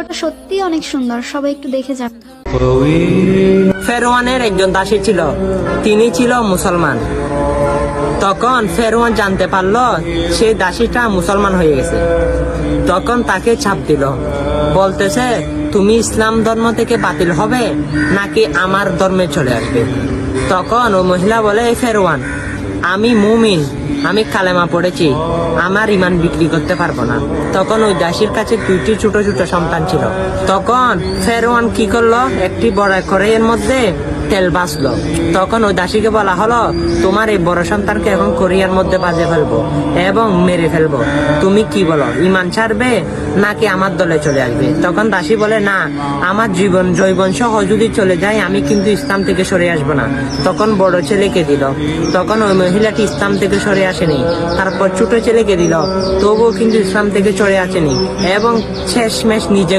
ভিডিওটা সত্যি অনেক সুন্দর, সবাই একটু দেখে যান। ফেরওয়ানের একজন দাসী ছিল, তিনি ছিল মুসলমান। তখন ফেরওয়ান জানতে পারলো সেই দাসীটা মুসলমান হয়ে গেছে। তখন তাকে চাপ দিল, বলতেছে তুমি ইসলাম ধর্ম থেকে বাতিল হবে নাকি আমার ধর্মে চলে আসবে। তখন ও মহিলা বলে, ফেরওয়ান আমি মুমিন, আমি কালেমা পড়েছি, আমার ইমান বিক্রি করতে পারবো না। তখন ওই দাসীর কাছে 2টি ছোট ছোট সন্তান ছিল। তখন ফেরওয়ান কি করলো, একটি বড় কড়াইয়ের মধ্যে তেল বাঁচলো। তখন ওই দাসীকে বলা হলো, তোমার এই বড় সন্তানকে এখন কড়াইয়ের মধ্যে বাজে ফেলবো এবং মেরে ফেলবো, তুমি কি বলো, ইমান ছাড়বে নাকি আমার দলে চলে আসবে। তখন দাসী বলে, না, আমার জৈবন সহ যদি চলে যায় আমি কিন্তু ইসলাম থেকে সরে আসবো না। তখন বড় ছেলেকে দিল। তখন ওই মহিলাটি ইসলাম থেকে সরে আসেনি। তারপর ছোট ছেলেকে দিল, তবুও কিন্তু ইসলাম থেকে সরে আসেনি এবং শেষমেশ নিজে